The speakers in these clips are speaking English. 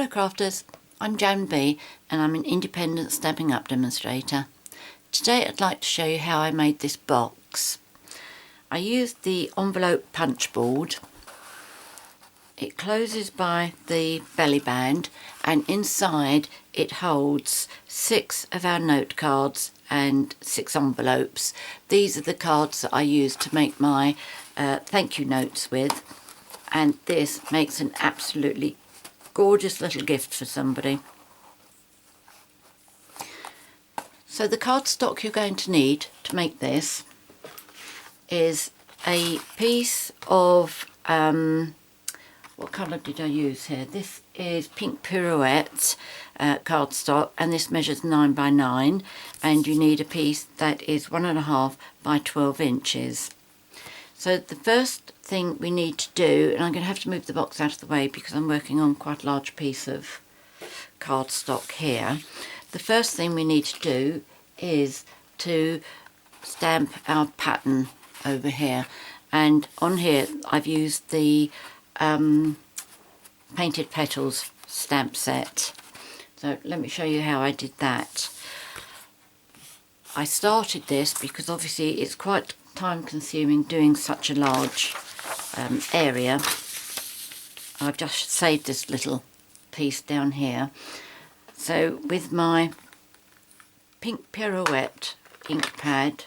Hello crafters, I'm JanB and I'm an independent Stampin' Up demonstrator. Today I'd like to show you how I made this box. I used the envelope punch board. It closes by the belly band and inside it holds 6 of our note cards and 6 envelopes. These are the cards that I use to make my thank you notes with, and this makes an absolutely gorgeous little gift for somebody. So the cardstock you're going to need to make this is a piece of, what colour did I use here? This is Pink Pirouette cardstock, and this measures 9 by 9, and you need a piece that is 1.5 by 12 inches. So the first thing we need to do, and I'm going to have to move the box out of the way because I'm working on quite a large piece of cardstock here. The first thing we need to do is to stamp our pattern over here, and on here I've used the Painted Petals stamp set. So let me show you how I did that. I started this because obviously it's quite time consuming doing such a large area. I've just saved this little piece down here. So with my Pink Pirouette ink pad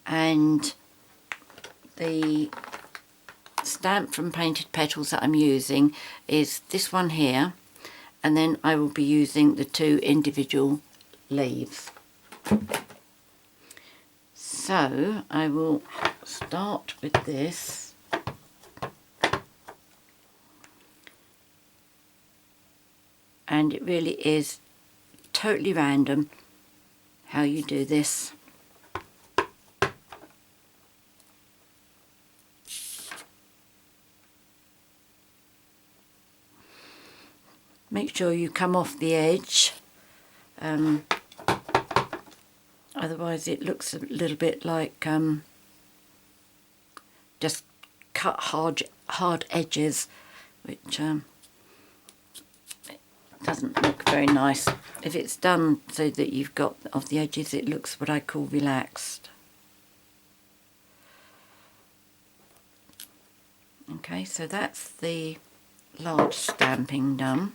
and the stamp from Painted Petals that I'm using is this one here, and then I will be using the 2 individual leaves. So I will start with this, and it really is totally random how you do this. Make sure you come off the edge, otherwise it looks a little bit like just cut hard edges, which doesn't look very nice. If it's done so that you've got off the edges, it looks what I call relaxed. Okay, so that's the large stamping done.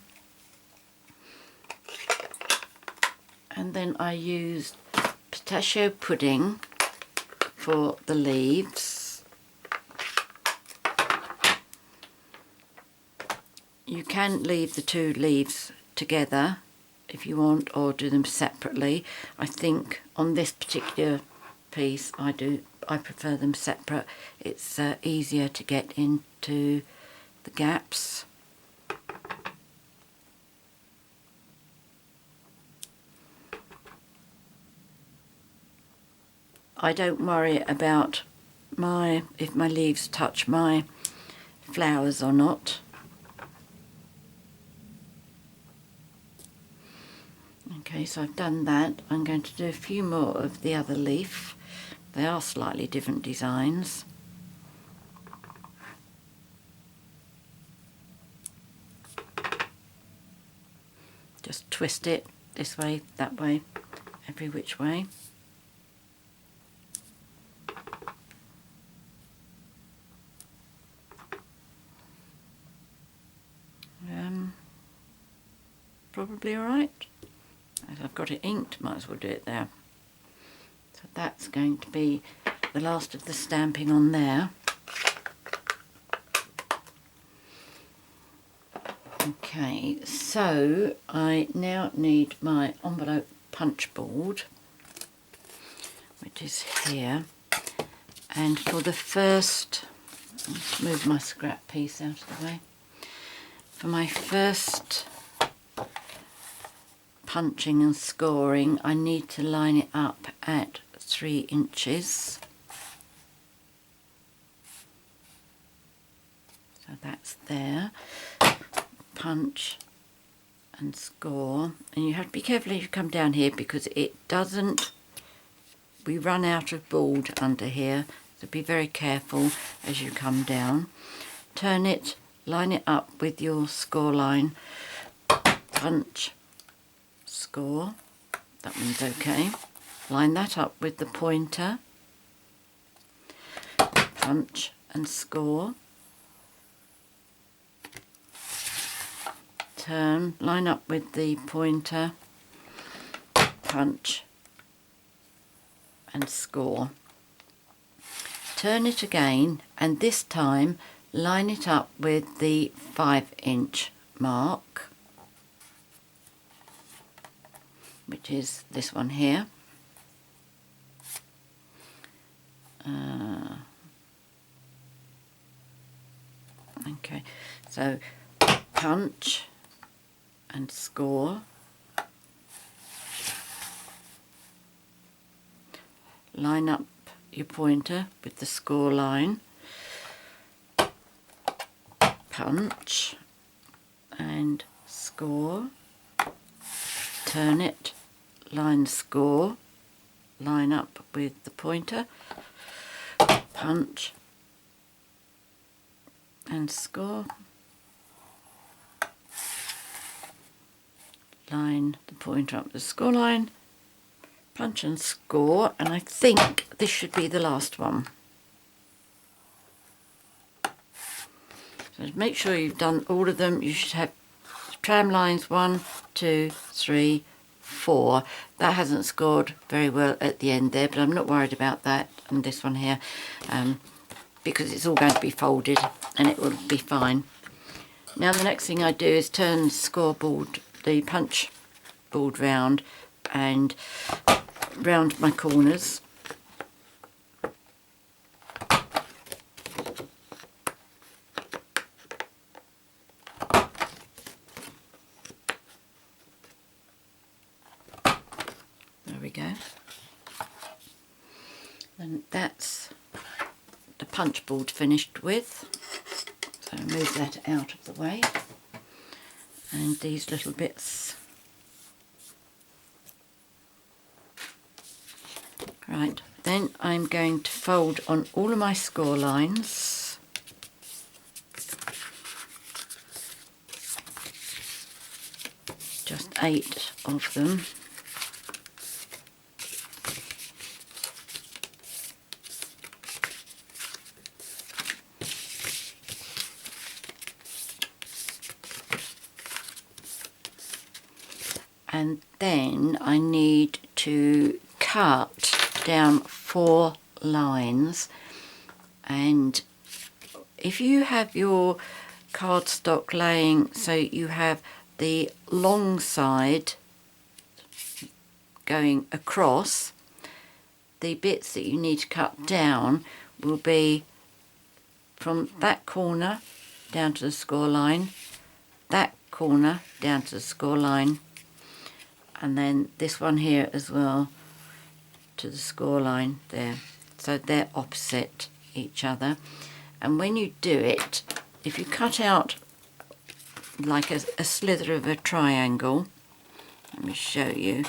And then I used pistachio pudding for the leaves. You can leave the 2 leaves together if you want, or do them separately. I think on this particular piece I prefer them separate. It's easier to get into the gaps. I don't worry about if my leaves touch my flowers or not. Okay, so I've done that. I'm going to do a few more of the other leaf. They are slightly different designs. Just twist it this way, that way, every which way. Probably alright. As I've got it inked, might as well do it there. So that's going to be the last of the stamping on there. Okay, so I now need my envelope punch board, which is here, and for the first, let's move my scrap piece out of the way. For my first punching and scoring, I need to line it up at 3 inches. So that's there. Punch and score, and you have to be careful as you come down here because it doesn't, we run out of board under here, so be very careful as you come down. Turn it line it up with your score line, punch, score, that one's okay, line that up with the pointer, punch and score, turn, line up with the pointer, punch and score. Turn it again, and this time line it up with the 5-inch mark, which is this one here. Okay, so punch and score, line up your pointer with the score line, punch and score, turn it, line score, line up with the pointer, punch and score, line the pointer up the score line, punch and score, and I think this should be the last one. So make sure you've done all of them. You should have tram lines 1, 2, 3, 4. That hasn't scored very well at the end there, but I'm not worried about that, and this one here, because it's all going to be folded and it will be fine. Now the next thing I do is turn the scoreboard, the punch board round, and round my corners. There we go. And that's the punch board finished with. So move that out of the way. And these little bits. Right, then I'm going to fold on all of my score lines. Just 8 of them. And then I need to cut down 4 lines, and if you have your cardstock laying so you have the long side going across, the bits that you need to cut down will be from that corner down to the score line, that corner down to the score line, and then this one here as well to the score line there. So they're opposite each other. And when you do it, if you cut out like a slither of a triangle, let me show you,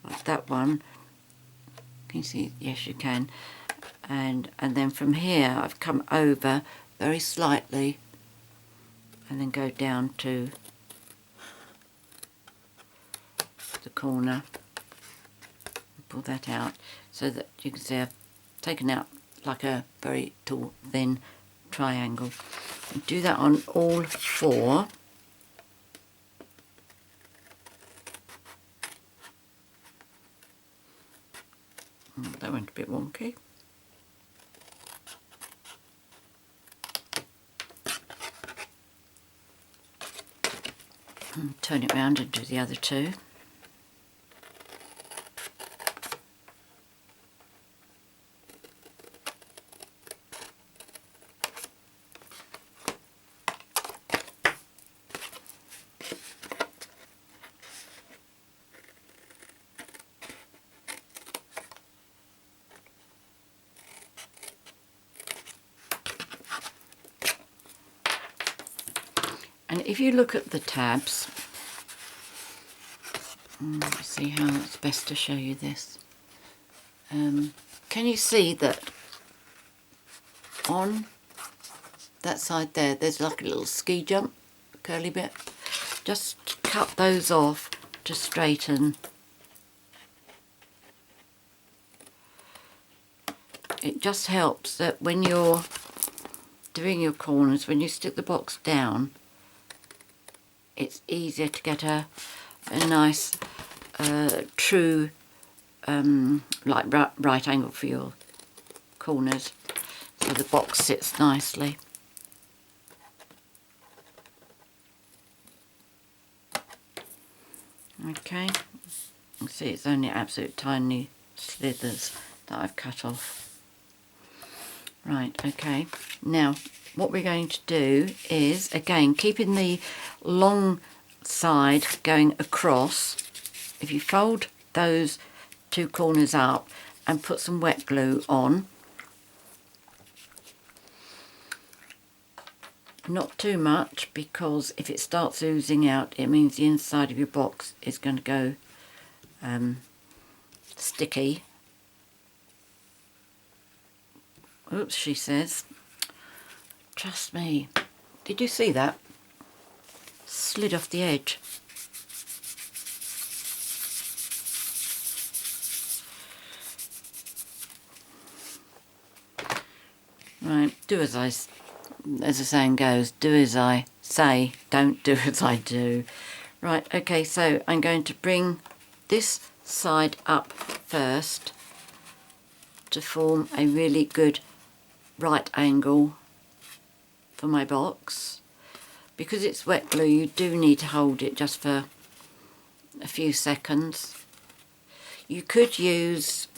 like that one, can you see? Yes, you can. And then from here I've come over very slightly and then go down to the corner, pull that out so that you can see I've taken out like a very tall thin triangle. And do that on all 4. That went a bit wonky. And turn it round and do the other 2. And if you look at the tabs, let's see how it's best to show you this. Can you see that on that side there, there's like a little ski jump, curly bit. Just cut those off to straighten. It just helps that when you're doing your corners, when you stick the box down, it's easier to get a nice true like right angle for your corners, so the box sits nicely. Okay, you can see it's only absolute tiny slithers that I've cut off. Right, okay, now what we're going to do is, again, keeping the long side going across, if you fold those two corners up and put some wet glue on, not too much, because if it starts oozing out, it means the inside of your box is going to go sticky. Oops, she says. Trust me. Did you see that? Slid off the edge. Right, do as the saying goes, do as I say, don't do as I do. Right, okay, so I'm going to bring this side up first to form a really good right angle for my box. Because it's wet glue, you do need to hold it just for a few seconds. You could use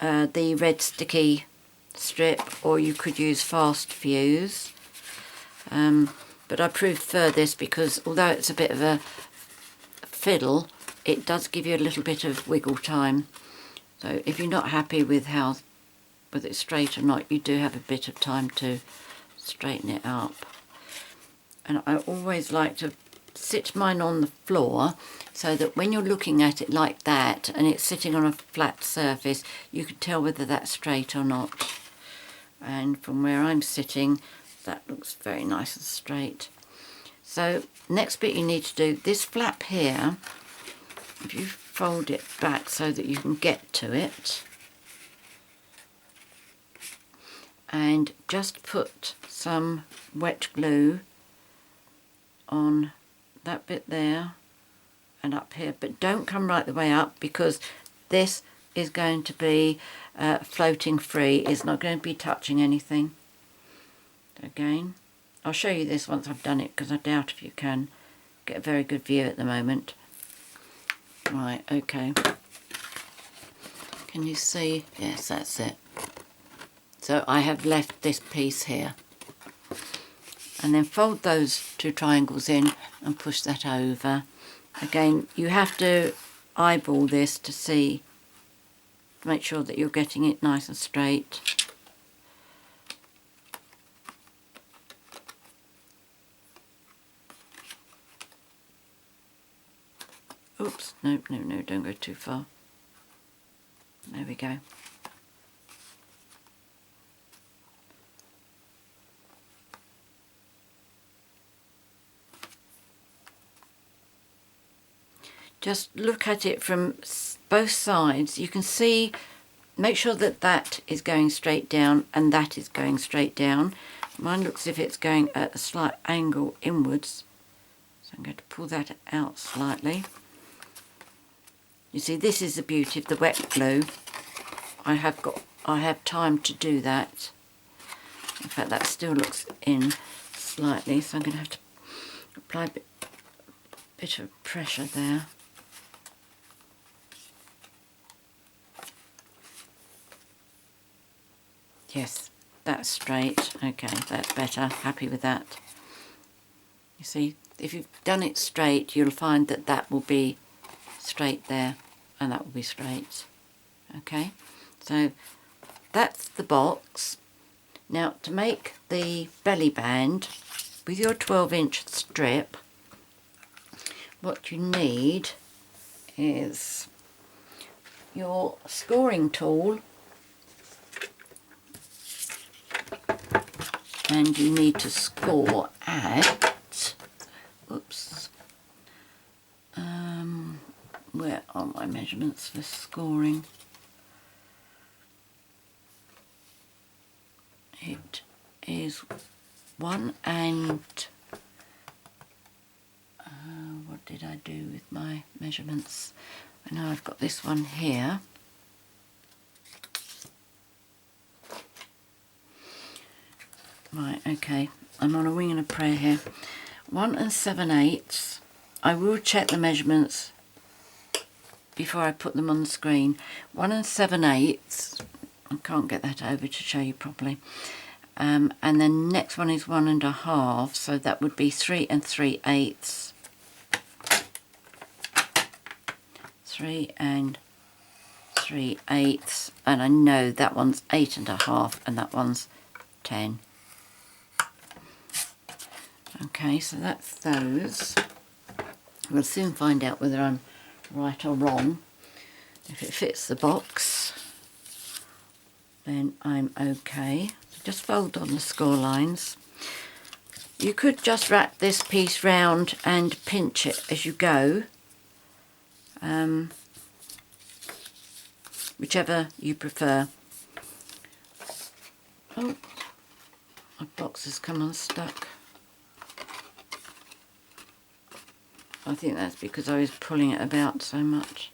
the red sticky strip, or you could use fast fuse, but I prefer this because although it's a bit of a fiddle, it does give you a little bit of wiggle time. So if you're not happy with whether it's straight or not, you do have a bit of time to straighten it up. And I always like to sit mine on the floor so that when you're looking at it like that and it's sitting on a flat surface, you can tell whether that's straight or not. And from where I'm sitting, that looks very nice and straight. So next bit you need to do, this flap here, if you fold it back so that you can get to it, and just put some wet glue on that bit there and up here, but don't come right the way up, because this is going to be floating free. It's not going to be touching anything. Again, I'll show you this once I've done it, because I doubt if you can get a very good view at the moment. Right, okay. Can you see? Yes, that's it. So I have left this piece here. And then fold those two triangles in and push that over. Again, you have to eyeball this to see, to make sure that you're getting it nice and straight. Oops, no, don't go too far. There we go. Just look at it from both sides. You can see, make sure that that is going straight down and that is going straight down. Mine looks as if it's going at a slight angle inwards. So I'm going to pull that out slightly. You see, this is the beauty of the wet glue. I have time to do that. In fact, that still looks in slightly, so I'm going to have to apply a bit of pressure there. Yes, that's straight. Okay, that's better. Happy with that. You see, if you've done it straight, you'll find that that will be straight there, and that will be straight. Okay, so that's the box. Now, to make the belly band with your 12-inch strip, what you need is your scoring tool and you need to score at, oops, where are my measurements for scoring? It is 1 and what did I do with my measurements? I know I've got this one here. Right, okay, I'm on a wing and a prayer here. 1 and 7/8. I will check the measurements before I put them on the screen. 1 and 7/8. I can't get that over to show you properly. And then next one is 1 1/2, so that would be 3 and 3/8. 3 and 3/8, and I know that one's 8 1/2 and that one's 10. Okay, so that's those. We'll soon find out whether I'm right or wrong. If it fits the box, then I'm okay. So just fold on the score lines. You could just wrap this piece round and pinch it as you go, whichever you prefer. Oh, my box has come unstuck. I think that's because I was pulling it about so much.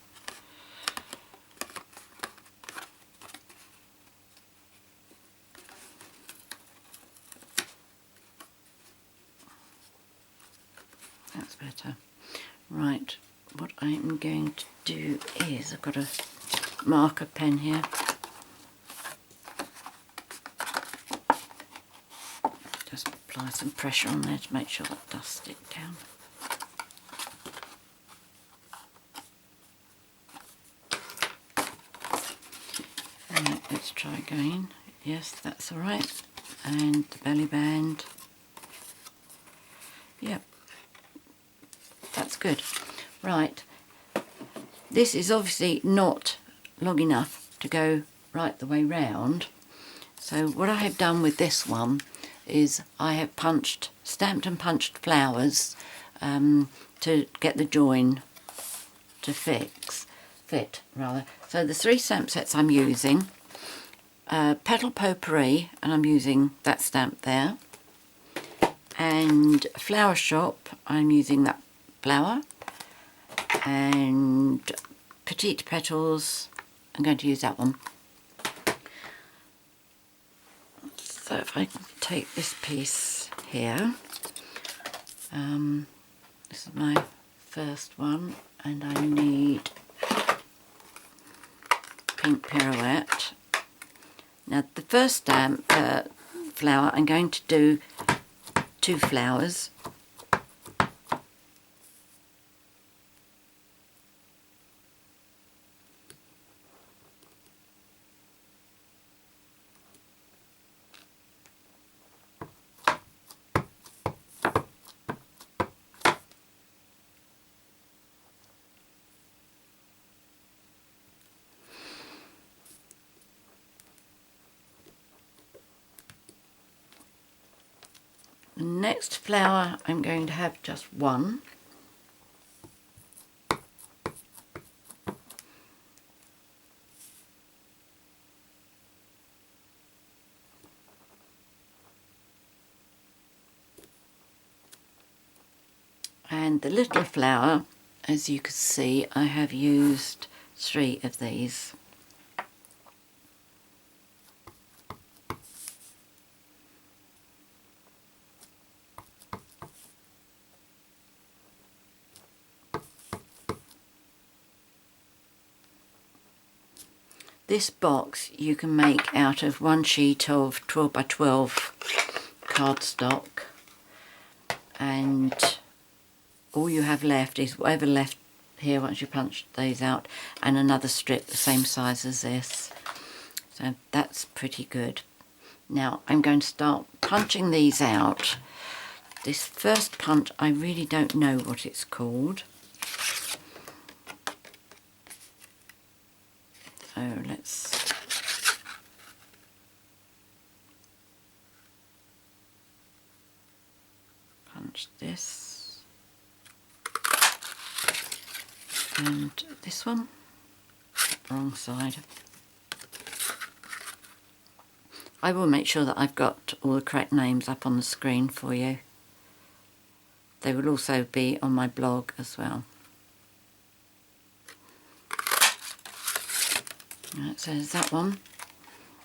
That's better. Right, what I'm going to do is, I've got a marker pen here. Just apply some pressure on there to make sure that does stick down. Right, let's try again. Yes, that's all right. And the belly band. Yep, that's good. Right, this is obviously not long enough to go right the way round. So what I have done with this one is I have stamped and punched flowers to get the join to fit rather. So the 3 stamp sets I'm using, Petal Potpourri, and I'm using that stamp there, and Flower Shop, I'm using that flower, and Petite Petals, I'm going to use that one. So if I can take this piece here, this is my first one, and I need pink pirouette. Now the first stamp flower, I'm going to do 2 flowers. The next flower I'm going to have just 1. And the little flower, as you can see, I have used 3 of these. This box you can make out of 1 sheet of 12 by 12 cardstock, and all you have left is whatever left here once you punch these out, and another strip the same size as this. So that's pretty good. Now I'm going to start punching these out. This first punch, I really don't know what it's called. So let's Watch this. And this one, wrong side. I will make sure that I've got all the correct names up on the screen for you. They will also be on my blog as well. Right, so there's that one.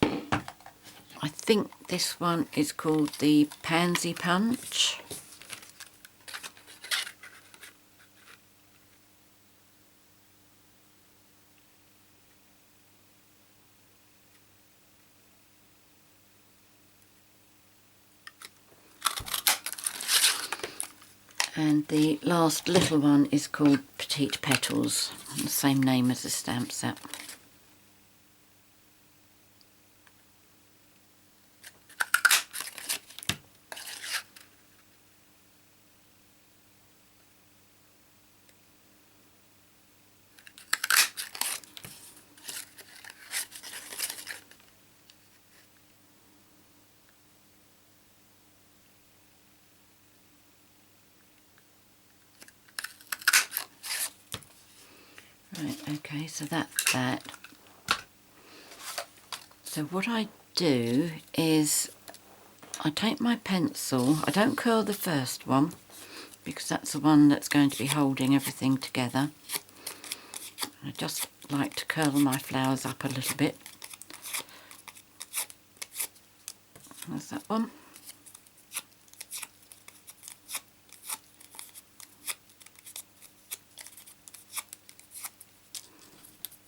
I think this one is called the Pansy Punch. And the last little one is called Petals, the same name as the stamp set. Right, okay, so that's that. So what I do is I take my pencil, I don't curl the first one because that's the one that's going to be holding everything together. I just like to curl my flowers up a little bit. There's that one.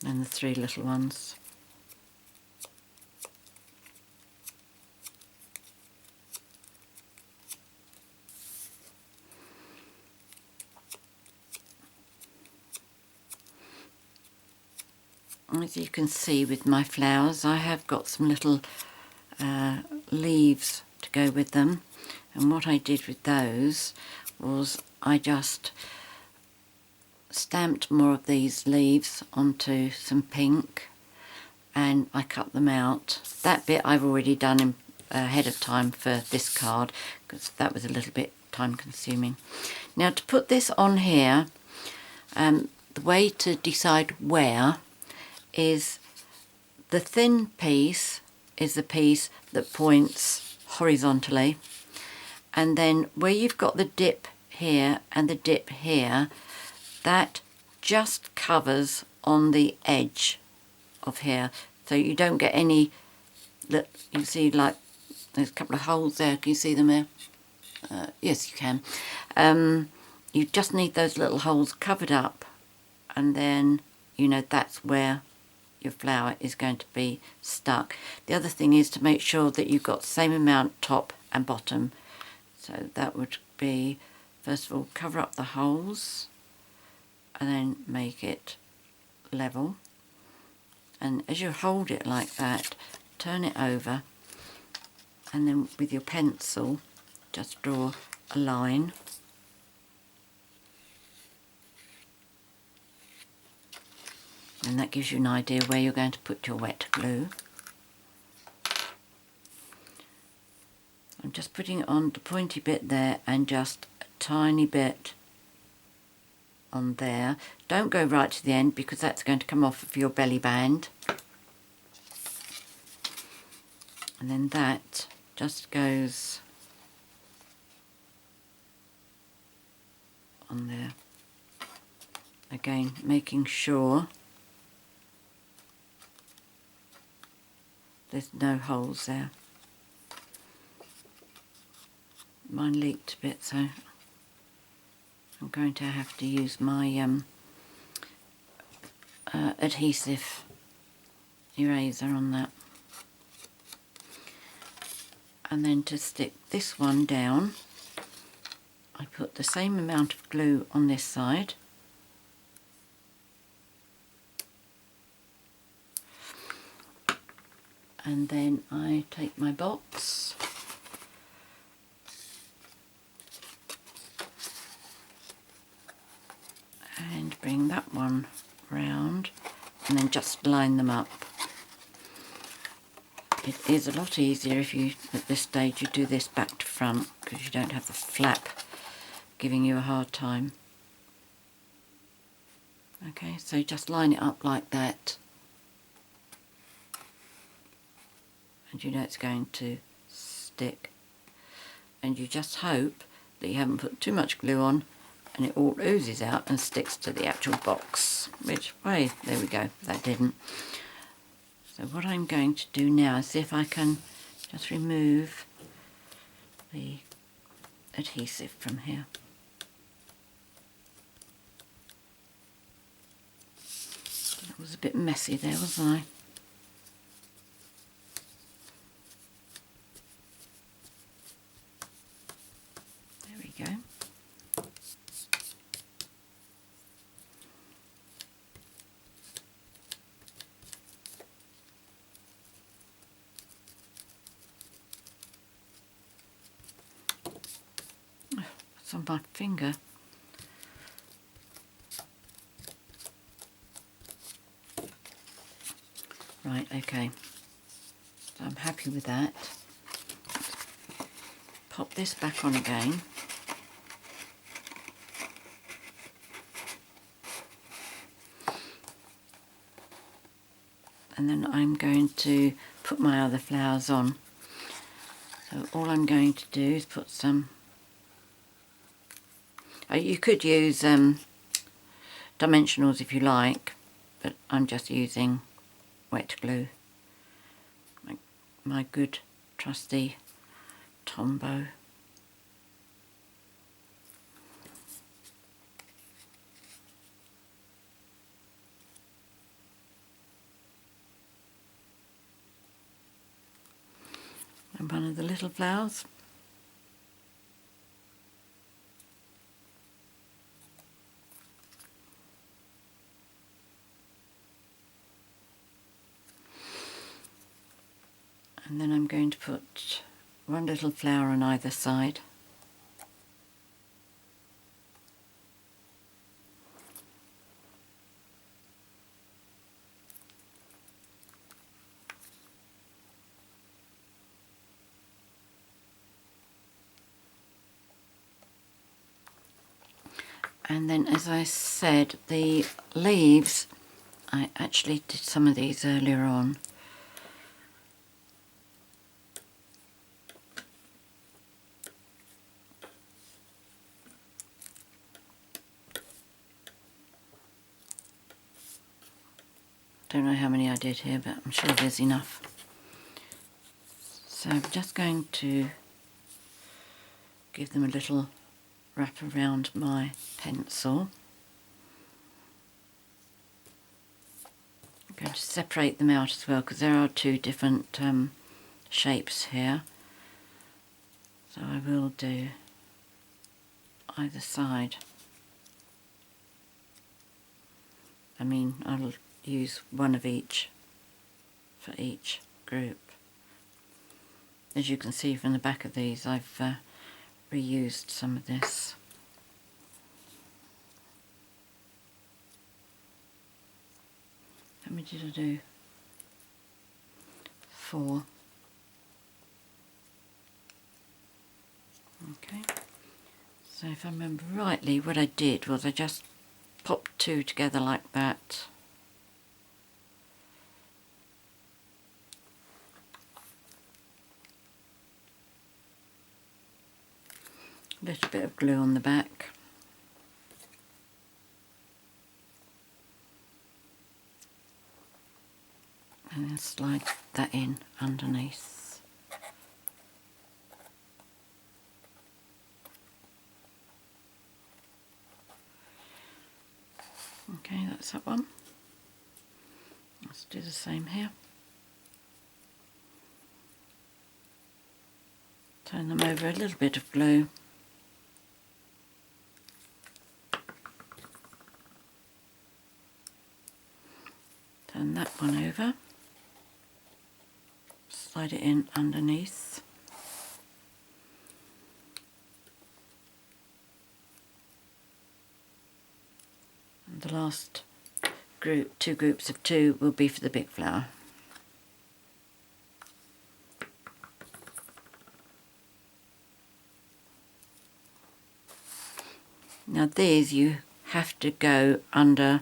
And the three little ones. As you can see with my flowers, I have got some little leaves to go with them, and what I did with those was I just stamped more of these leaves onto some pink and I cut them out. That bit I've already done ahead of time for this card because that was a little bit time consuming. Now to put this on here, the way to decide where is the thin piece is the piece that points horizontally, and then where you've got the dip here and the dip here, that just covers on the edge of here, so you don't get any, you see like there's a couple of holes there, can you see them there? Yes you can. You just need those little holes covered up, and then you know that's where your flower is going to be stuck. The other thing is to make sure that you've got the same amount top and bottom, so that would be, first of all, cover up the holes and then make it level, and as you hold it like that, turn it over and then with your pencil just draw a line. And that gives you an idea where you're going to put your wet glue. I'm just putting it on the pointy bit there and just a tiny bit on there. Don't go right to the end because that's going to come off of your belly band. And then that just goes on there. Again, making sure there's no holes there. Mine leaked a bit, so I'm going to have to use my adhesive eraser on that. And then to stick this one down, I put the same amount of glue on this side. And then I take my box and bring that one round and then just line them up. It is a lot easier if you, at this stage, you do this back to front because you don't have the flap giving you a hard time. Okay, so just line it up like that, and you know it's going to stick, and you just hope that you haven't put too much glue on and it all oozes out and sticks to the actual box, which, hey, there we go, that didn't. So what I'm going to do now is see if I can just remove the adhesive from here. That was a bit messy there, wasn't I? There we go. Oh, it's on my finger. Right, okay. So I'm happy with that. Pop this back on again. And then I'm going to put my other flowers on. So all I'm going to do is put some, you could use dimensionals if you like, but I'm just using wet glue, my good trusty Tombow. And one of the little flowers. And then I'm going to put one little flower on either side. And then, as I said, the leaves, I actually did some of these earlier on. Don't know how many I did here, but I'm sure there's enough. So I'm just going to give them a little wrap around my pencil. I'm going to separate them out as well because there are two different shapes here. So I will do either side. I mean, I'll use one of each for each group. As you can see from the back of these, I've reused some of this. How many did I do? 4. Okay. So if I remember rightly, what I did was I just popped 2 together like that. A little bit of glue on the back. And then slide that in underneath. Okay, that's that one. Let's do the same here. Turn them over a little bit of glue. Turn that one over. Slide it in underneath. And the last group, 2 groups of 2, will be for the big flower. Now these you have to go under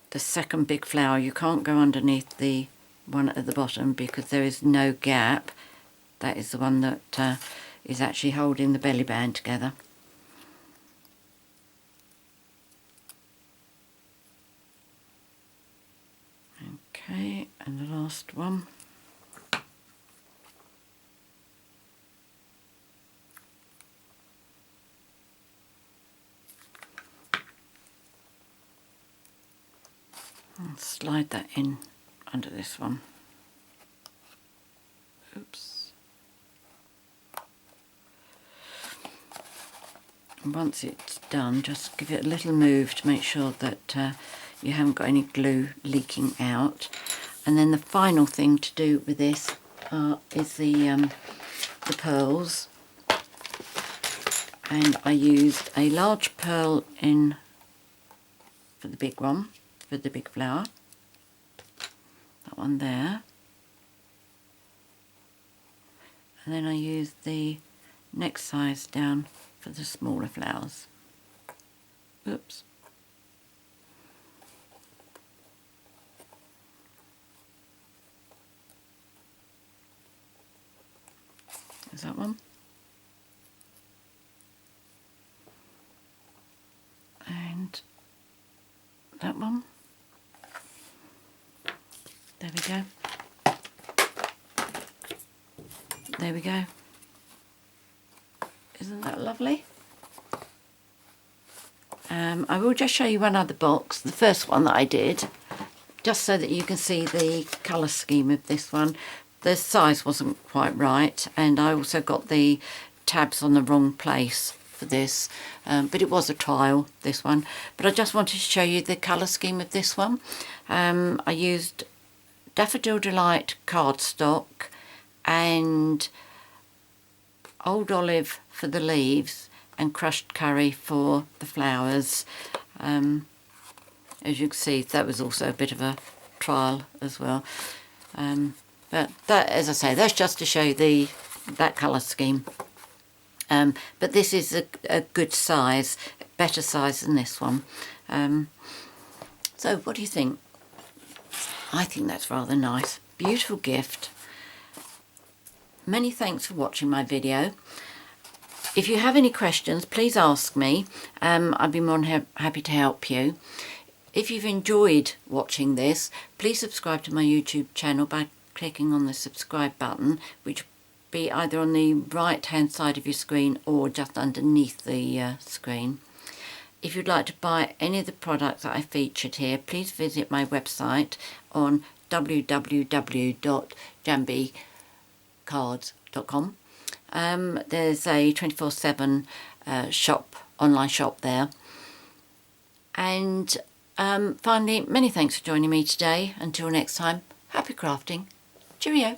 the second big flower. You can't go underneath the one at the bottom because there is no gap. That is the one that is actually holding the belly band together. Okay, and the last one. And slide that in under this one. Oops. And once it's done, just give it a little move to make sure that you haven't got any glue leaking out. And then the final thing to do with this is the pearls. And I used a large pearl in for the big one, for the big flower. That one there. And then I used the next size down for the smaller flowers. Oops. Is that one? And that one. There we go. There we go. Isn't that lovely? I will just show you one other box, the first one that I did, just so that you can see the colour scheme of this one. The size wasn't quite right, and I also got the tabs on the wrong place for this, but it was a trial, this one. But I just wanted to show you the colour scheme of this one. I used Daffodil Delight cardstock and Old Olive for the leaves and crushed curry for the flowers. As you can see, that was also a bit of a trial as well. But that, as I say, that's just to show you that colour scheme. But this is a good size, better size than this one. So what do you think? I think that's rather nice. Beautiful gift. Many thanks for watching my video. If you have any questions, please ask me. I'd be more than happy to help you. If you've enjoyed watching this, please subscribe to my YouTube channel by clicking on the subscribe button, which will be either on the right hand side of your screen or just underneath the screen. If you'd like to buy any of the products that I featured here, please visit my website on www.janbcards.com. There's a 24/7 online shop there. And finally, many thanks for joining me today. Until next time, happy crafting. Cheerio.